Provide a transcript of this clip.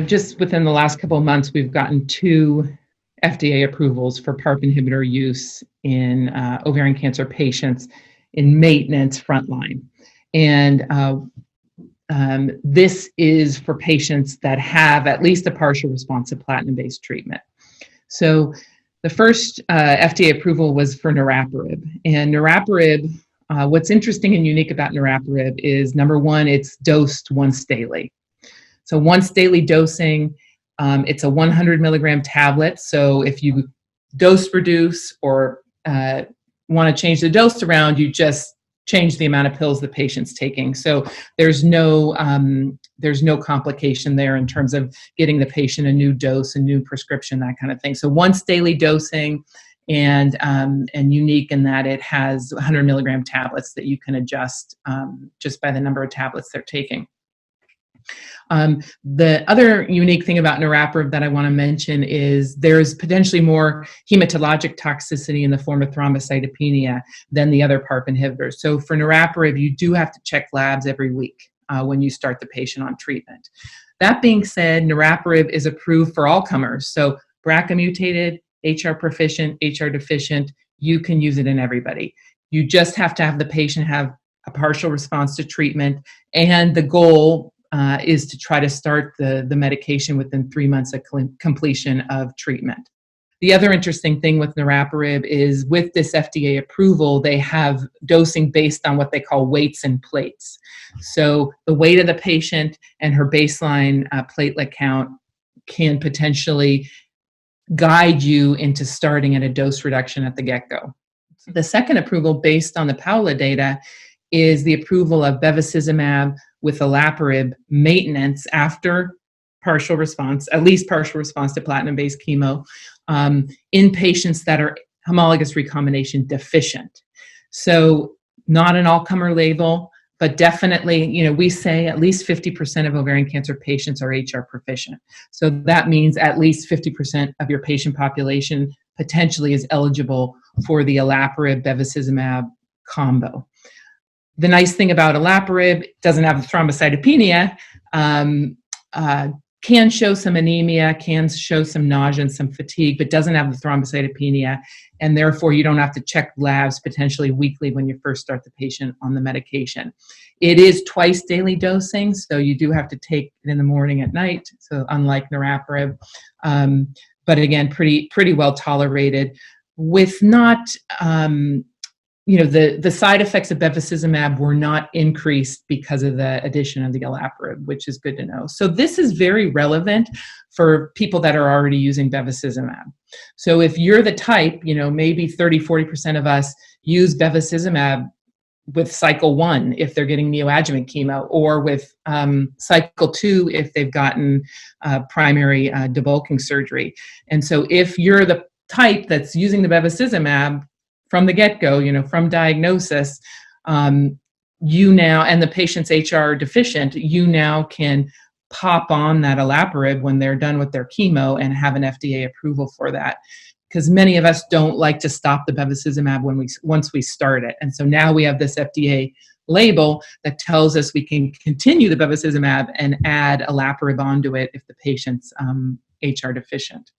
just within the last couple of months, we've gotten 2 FDA approvals for PARP inhibitor use in ovarian cancer patients in maintenance frontline. And this is for patients that have at least a partial response to platinum-based treatment. So the first FDA approval was for niraparib. And niraparib, what's interesting and unique about niraparib is, number one, it's dosed once daily. So once daily dosing, it's a 100 milligram tablet. So if you dose reduce or want to change the dose around, you just change the amount of pills the patient's taking. So there's no complication there in terms of getting the patient a new dose, a new prescription, that kind of thing. So once daily dosing, and unique in that it has 100 milligram tablets that you can adjust just by the number of tablets they're taking. The other unique thing about niraparib that I want to mention is there's potentially more hematologic toxicity in the form of thrombocytopenia than the other PARP inhibitors. So for niraparib, you do have to check labs every week when you start the patient on treatment. That being said, niraparib is approved for all comers. So BRCA mutated, HR proficient, HR deficient, you can use it in everybody. You just have to have the patient have a partial response to treatment, and the goal is to try to start the medication within 3 months of completion of treatment. The other interesting thing with niraparib is with this FDA approval, they have dosing based on what they call weights and plates. So the weight of the patient and her baseline platelet count can potentially guide you into starting at a dose reduction at the get-go. The second approval based on the Paula data is the approval of bevacizumab with olaparib maintenance after partial response, at least partial response to platinum-based chemo, in patients that are homologous recombination deficient. So not an all-comer label, but definitely, we say at least 50% of ovarian cancer patients are HR proficient. So that means at least 50% of your patient population potentially is eligible for the olaparib bevacizumab combo. The nice thing about olaparib, doesn't have the thrombocytopenia, can show some anemia, can show some nausea and some fatigue, but doesn't have the thrombocytopenia, and therefore you don't have to check labs potentially weekly when you first start the patient on the medication. It is twice daily dosing, so you do have to take it in the morning at night, so unlike niraparib, but again, pretty well tolerated with not, the side effects of bevacizumab were not increased because of the addition of the olaparib, which is good to know. So this is very relevant for people that are already using bevacizumab. So if you're the type, maybe 30-40% of us use bevacizumab with cycle 1 if they're getting neoadjuvant chemo, or with cycle 2 if they've gotten primary debulking surgery. And so if you're the type that's using the bevacizumab from the get-go, from diagnosis, you now, and the patient's HR deficient, you now can pop on that olaparib when they're done with their chemo and have an FDA approval for that. Because many of us don't like to stop the bevacizumab once we start it. And so now we have this FDA label that tells us we can continue the bevacizumab and add olaparib onto it if the patient's HR deficient.